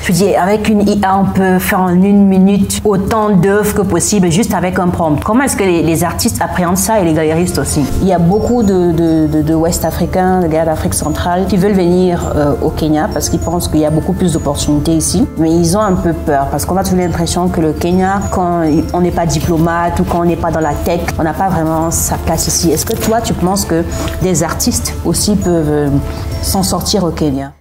Je dis, avec une IA, on peut faire en 1 minute autant d'œuvres que possible, juste avec un prompt. Comment est-ce que les artistes appréhendent ça et les galeristes aussi? Il y a beaucoup de Ouest-Africains, de gars d'Afrique centrale qui veulent venir au Kenya parce qu'ils pensent qu'il y a beaucoup plus d'opportunités ici. Mais ils ont un peu peur parce qu'on a toujours l'impression que le Kenya, quand on n'est pas diplomate ou quand on n'est pas dans la tech, on n'a pas vraiment sa place ici. Est-ce que toi, tu penses que des artistes aussi peuvent s'en sortir au Kenya?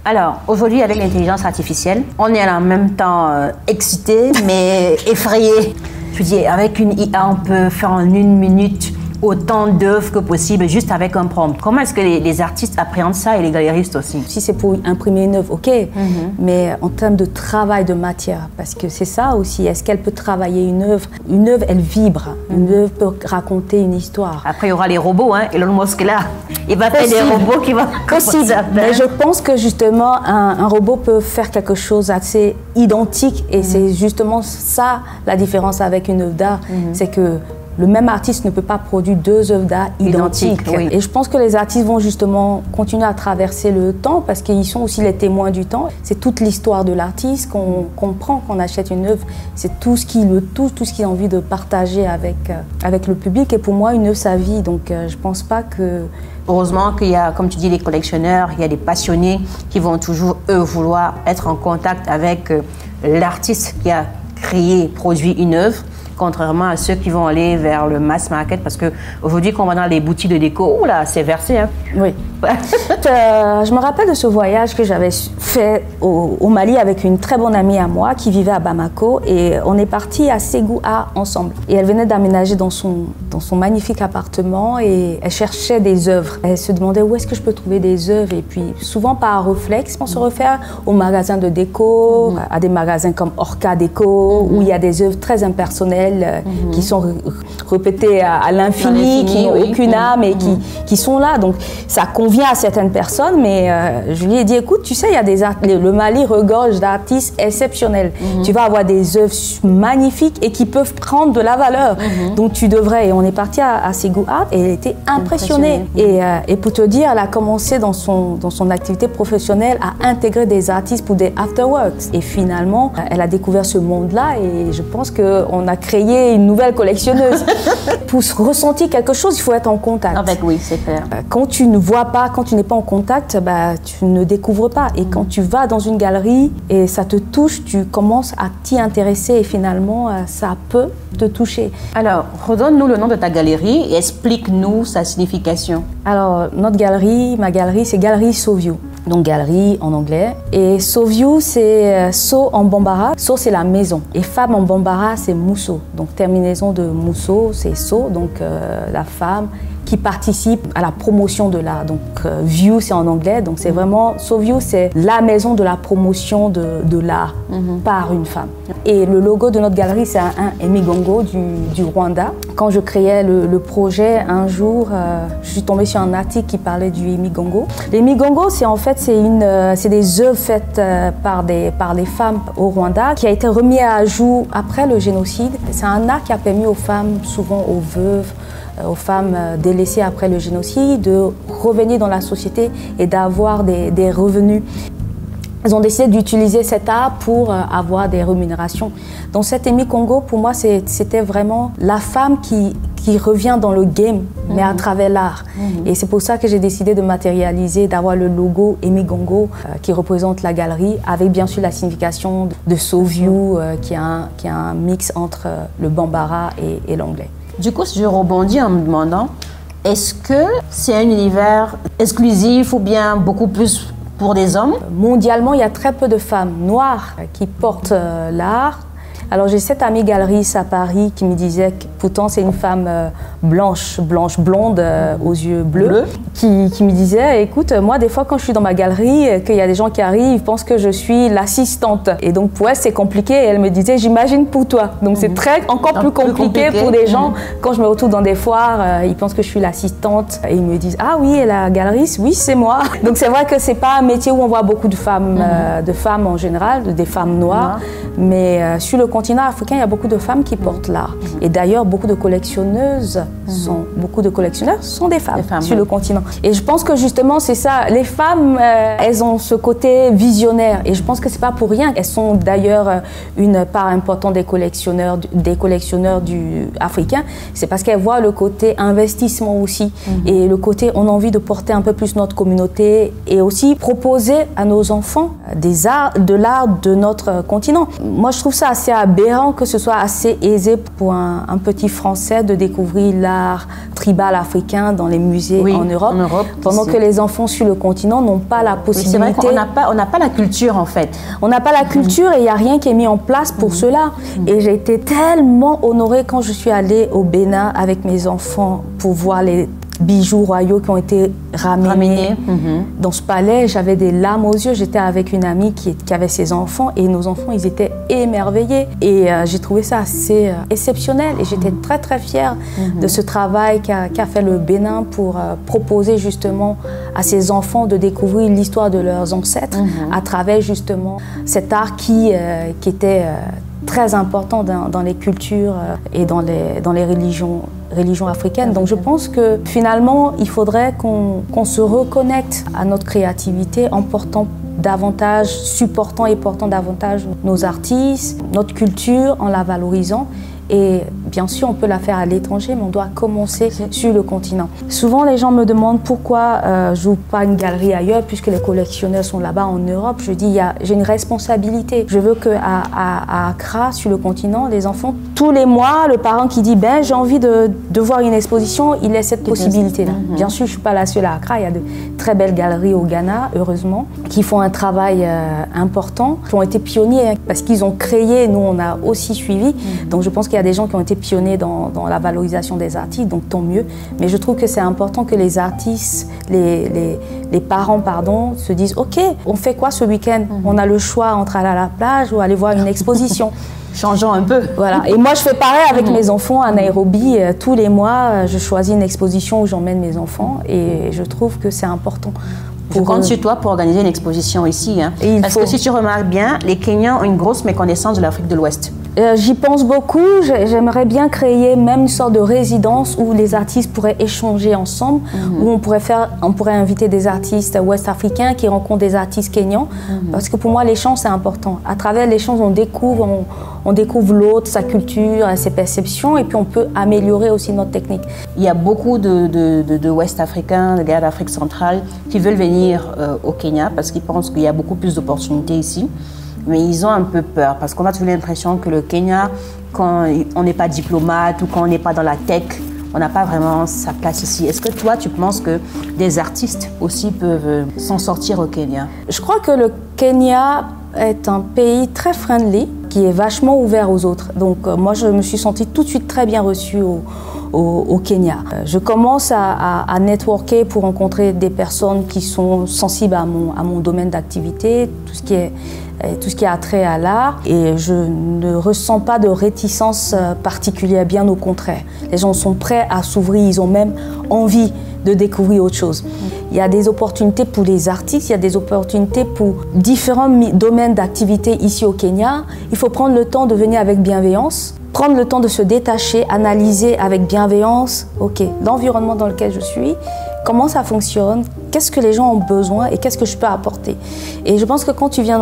Alors, aujourd'hui, avec l'intelligence artificielle, on est en même temps excité, mais effrayé. Je dis, avec une IA, on peut faire en 1 minute autant d'œuvres que possible, juste avec un prompt. Comment est-ce que les artistes appréhendent ça et les galeristes aussi? Si c'est pour imprimer une œuvre, ok, mais en termes de travail de matière, parce que c'est ça aussi, est-ce qu'elle peut travailler une œuvre? Une œuvre, elle vibre, une œuvre peut raconter une histoire. Après, il y aura les robots, hein, Elon Musk là, il va faire des robots qui vont... Possible, mais je pense que justement, un robot peut faire quelque chose assez identique et c'est justement ça la différence avec une œuvre d'art, c'est que le même artiste ne peut pas produire 2 œuvres d'art identiques. Oui. Et je pense que les artistes vont justement continuer à traverser le temps parce qu'ils sont aussi les témoins du temps. C'est toute l'histoire de l'artiste qu'on comprend quand on achète une œuvre. C'est tout ce qui le touche, tout ce qu'il a envie de partager avec le public. Et pour moi, une œuvre, ça vit. Donc je ne pense pas que... Heureusement qu'il y a, comme tu dis, les collectionneurs, il y a des passionnés qui vont toujours, eux, vouloir être en contact avec l'artiste qui a créé, produit une œuvre, contrairement à ceux qui vont aller vers le mass market, parce qu'aujourd'hui, quand on va dans les boutiques de déco, oula, c'est versé. Hein. Oui. Je me rappelle de ce voyage que j'avais fait au Mali avec une très bonne amie à moi qui vivait à Bamako et on est parti à Ségou ensemble. Et elle venait d'aménager dans son magnifique appartement et elle cherchait des œuvres. Elle se demandait où est-ce que je peux trouver des œuvres et puis souvent par réflexe, on se réfère aux magasins de déco, à des magasins comme Orca Déco où il y a des œuvres très impersonnelles qui sont répétées à l'infini, qui n'ont aucune âme et qui sont là. Donc ça convient à certaines personnes, mais je lui ai dit, écoute, tu sais, il y a le Mali regorge d'artistes exceptionnels. Tu vas avoir des œuvres magnifiques et qui peuvent prendre de la valeur. Donc tu devrais. Et on est parti à Ségou Art et elle était impressionnée. Et pour te dire, elle a commencé dans son activité professionnelle à intégrer des artistes pour des afterworks. Et finalement, elle a découvert ce monde-là et je pense qu'on a créé une nouvelle collectionneuse. Pour ressentir quelque chose, il faut être en contact. Oui, c'est clair. Quand tu ne vois pas, quand tu n'es pas en contact, tu ne découvres pas. Et quand tu vas dans une galerie et ça te touche, tu commences à t'y intéresser et finalement, ça peut te toucher. Alors, redonne-nous le nom de ta galerie et explique-nous sa signification. Alors, ma galerie, c'est Galerie Soview. Donc, galerie en anglais. Et Soview, c'est So en bambara. So, c'est la maison. Et femme en bambara, c'est Muso. Donc, terminaison de Muso, c'est So, donc la femme qui participe à la promotion de l'art. Donc, View, c'est en anglais. Donc, c'est vraiment... Soview, c'est la maison de la promotion de l'art par une femme. Et le logo de notre galerie, c'est un Emigongo du Rwanda. Quand je créais le projet, un jour, je suis tombée sur un article qui parlait du Emigongo. L'Emigongo, c'est en fait c'est des œuvres faites par les femmes au Rwanda qui a été remis à jour après le génocide. C'est un art qui a permis aux femmes, souvent aux veuves, aux femmes délaissées après le génocide, de revenir dans la société et d'avoir des revenus. Ils ont décidé d'utiliser cet art pour avoir des rémunérations. Donc cet Emigongo, pour moi, c'était vraiment la femme qui revient dans le game, mais à travers l'art. Et c'est pour ça que j'ai décidé de matérialiser, d'avoir le logo Emigongo qui représente la galerie, avec bien sûr la signification de Soview, qui est un mix entre le bambara et l'anglais. Du coup, je rebondis en me demandant, est-ce que c'est un univers exclusif ou bien beaucoup plus pour des hommes? Mondialement, il y a très peu de femmes noires qui portent l'art. Alors j'ai cette amie galeriste à Paris qui me disait que pourtant c'est une femme blanche, blonde, aux yeux bleus, qui me disait, écoute, moi des fois quand je suis dans ma galerie, qu'il y a des gens qui arrivent, ils pensent que je suis l'assistante. Et donc pour elle c'est compliqué et elle me disait, j'imagine pour toi. Donc c'est encore plus compliqué pour des gens. Quand je me retrouve dans des foires, ils pensent que je suis l'assistante et ils me disent, ah oui, la galeriste, oui c'est moi. Donc c'est vrai que c'est pas un métier où on voit beaucoup de femmes en général, des femmes noires, mais sur le continent africain, il y a beaucoup de femmes qui portent l'art. Et d'ailleurs, beaucoup de collectionneurs sont des femmes sur le continent. Et je pense que justement, c'est ça. Les femmes, elles ont ce côté visionnaire. Et je pense que c'est pas pour rien. Elles sont d'ailleurs une part importante des collectionneurs africains. C'est parce qu'elles voient le côté investissement aussi. Et le côté, on a envie de porter un peu plus notre communauté et aussi proposer à nos enfants de l'art de notre continent. Moi, je trouve ça assez aberrant que ce soit assez aisé pour un petit Français de découvrir l'art tribal africain dans les musées en Europe, pendant que les enfants sur le continent n'ont pas la possibilité. Oui, c'est vrai qu'on n'a pas la culture en fait. On n'a pas la culture et il n'y a rien qui est mis en place pour cela. Et j'ai été tellement honorée quand je suis allée au Bénin avec mes enfants pour voir les bijoux royaux qui ont été ramenés dans ce palais. J'avais des larmes aux yeux. J'étais avec une amie qui avait ses enfants et nos enfants, ils étaient émerveillés. Et j'ai trouvé ça assez exceptionnel et j'étais très très fière de ce travail qu'a fait le Bénin pour proposer justement à ces enfants de découvrir l'histoire de leurs ancêtres à travers justement cet art qui était très important dans les cultures et dans les religions africaines. Donc je pense que finalement, il faudrait qu'on se reconnecte à notre créativité en supportant et portant davantage nos artistes, notre culture, en la valorisant. Et bien sûr, on peut la faire à l'étranger, mais on doit commencer sur le continent. Souvent, les gens me demandent pourquoi je n'ouvre pas une galerie ailleurs, puisque les collectionneurs sont là-bas en Europe. Je dis, j'ai une responsabilité. Je veux qu'à Accra, sur le continent, les enfants, tous les mois, le parent qui dit, j'ai envie de voir une exposition, il a cette possibilité-là. Bien sûr, je ne suis pas la seule à Accra. Il y a de très belles galeries au Ghana, heureusement, qui font un travail important, qui ont été pionniers, parce qu'ils ont créé, nous, on a aussi suivi. Donc, je pense qu'il y a des gens qui ont été pionniers dans la valorisation des artistes, donc tant mieux. Mais je trouve que c'est important que les artistes, les parents, se disent « Ok, on fait quoi ce week-end ? On a le choix entre aller à la plage ou aller voir une exposition. » Changeons un peu. Voilà. Et moi, je fais pareil avec mes enfants à Nairobi. Tous les mois, je choisis une exposition où j'emmène mes enfants et je trouve que c'est important. Je compte sur toi pour organiser une exposition ici. Parce que si tu remarques bien, les Kenyans ont une grosse méconnaissance de l'Afrique de l'Ouest. J'y pense beaucoup. J'aimerais bien créer même une sorte de résidence où les artistes pourraient échanger ensemble, où on pourrait inviter des artistes ouest-africains qui rencontrent des artistes kenyans. Parce que pour moi, l'échange, c'est important. À travers l'échange, on découvre l'autre, sa culture, ses perceptions, et puis on peut améliorer aussi notre technique. Il y a beaucoup de Ouest-Africains, de gars d'Afrique centrale, qui veulent venir au Kenya parce qu'ils pensent qu'il y a beaucoup plus d'opportunités ici. Mais ils ont un peu peur parce qu'on a toujours l'impression que le Kenya, quand on n'est pas diplomate ou quand on n'est pas dans la tech, on n'a pas vraiment sa place ici. Est-ce que toi, tu penses que des artistes aussi peuvent s'en sortir au Kenya? Je crois que le Kenya est un pays très friendly, qui est vachement ouvert aux autres. Donc moi, je me suis sentie tout de suite très bien reçue au Kenya. Je commence à networker pour rencontrer des personnes qui sont sensibles à mon domaine d'activité, tout ce qui a trait à l'art, et je ne ressens pas de réticence particulière, bien au contraire. Les gens sont prêts à s'ouvrir, ils ont même envie de découvrir autre chose. Il y a des opportunités pour les artistes, il y a des opportunités pour différents domaines d'activité ici au Kenya. Il faut prendre le temps de venir avec bienveillance, prendre le temps de se détacher, analyser avec bienveillance, ok, l'environnement dans lequel je suis, comment ça fonctionne, qu'est-ce que les gens ont besoin et qu'est-ce que je peux apporter. Et je pense que quand tu viens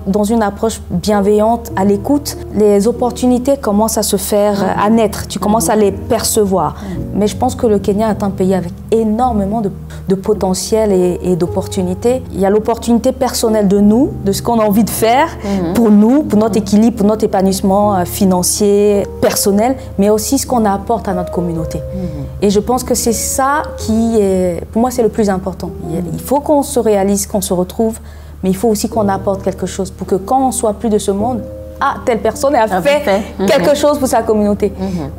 dans une approche bienveillante, à l'écoute, les opportunités commencent à se faire, à naître, tu commences à les percevoir. Mais je pense que le Kenya est un pays avec énormément de potentiel et d'opportunités. Il y a l'opportunité personnelle de nous, de ce qu'on a envie de faire pour nous, pour notre équilibre, pour notre épanouissement financier, personnel, mais aussi ce qu'on apporte à notre communauté. Et je pense que c'est ça qui est, pour moi, c'est le plus important. Il faut qu'on se réalise, qu'on se retrouve, mais il faut aussi qu'on apporte quelque chose pour que quand on soit plus de ce monde, telle personne a fait quelque chose pour sa communauté.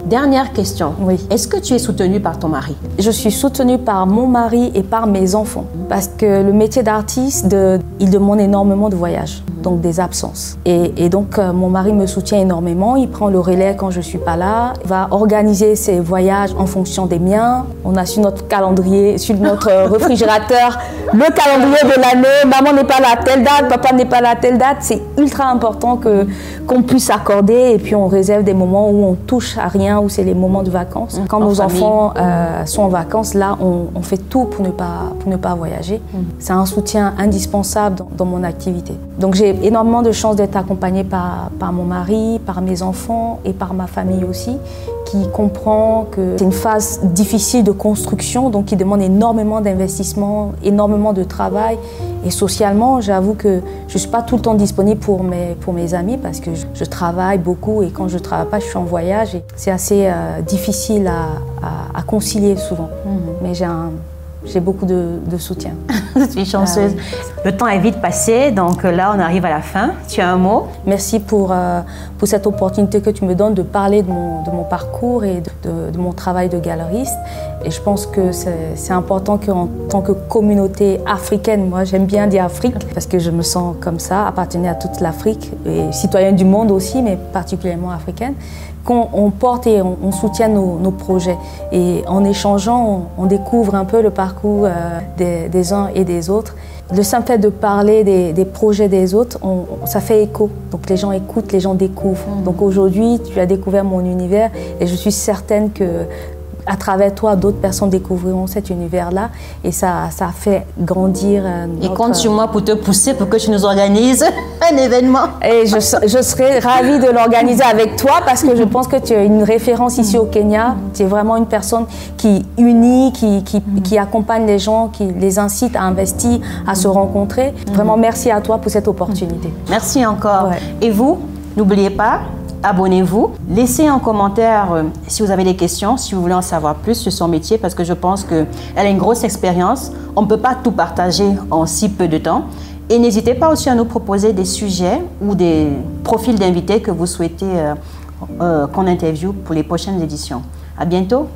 Dernière question. Oui. Est-ce que tu es soutenue par ton mari? Je suis soutenue par mon mari et par mes enfants. Parce que le métier d'artiste, il demande énormément de voyages. donc des absences. Et donc mon mari me soutient énormément, il prend le relais quand je ne suis pas là, il va organiser ses voyages en fonction des miens. On a sur notre calendrier, sur notre réfrigérateur, le calendrier de l'année, maman n'est pas là à telle date, papa n'est pas là à telle date. C'est ultra important qu'on puisse s'accorder, et puis on réserve des moments où on touche à rien, où c'est les moments de vacances. Quand nos enfants sont en vacances, là on fait tout pour ne pas voyager. C'est un soutien indispensable dans mon activité. Donc j'ai énormément de chance d'être accompagnée par mon mari, par mes enfants et par ma famille aussi, qui comprend que c'est une phase difficile de construction, donc qui demande énormément d'investissement, énormément de travail. Et socialement, j'avoue que je ne suis pas tout le temps disponible pour mes amis, parce que je travaille beaucoup, et quand je ne travaille pas, je suis en voyage. C'est assez difficile à concilier souvent. Mais j'ai beaucoup de soutien. Je suis chanceuse. Oui. Le temps est vite passé, donc là on arrive à la fin. Tu as un mot? Merci pour cette opportunité que tu me donnes de parler de mon parcours et de mon travail de galeriste. Et je pense que c'est important qu'en tant que communauté africaine, moi j'aime bien dire Afrique, parce que je me sens comme ça, appartenir à toute l'Afrique, et citoyenne du monde aussi, mais particulièrement africaine, qu'on porte et on soutient nos projets. Et en échangeant, on découvre un peu le parcours des uns et des autres. Le simple fait de parler des projets des autres, ça fait écho. Donc les gens écoutent, les gens découvrent. Donc aujourd'hui, tu as découvert mon univers, et je suis certaine que à travers toi, d'autres personnes découvriront cet univers-là, et ça fait grandir Et compte sur moi pour te pousser pour que tu nous organises un événement. Et je serais ravie de l'organiser avec toi, parce que je pense que tu es une référence ici au Kenya. Tu es vraiment une personne qui unit, qui accompagne les gens, qui les incite à investir, à se rencontrer. Vraiment, merci à toi pour cette opportunité. Merci encore. Ouais. Et vous, n'oubliez pas, abonnez-vous, laissez un commentaire si vous avez des questions, si vous voulez en savoir plus sur son métier, parce que je pense qu'elle a une grosse expérience. On ne peut pas tout partager en si peu de temps. Et n'hésitez pas aussi à nous proposer des sujets ou des profils d'invités que vous souhaitez qu'on interviewe pour les prochaines éditions. À bientôt.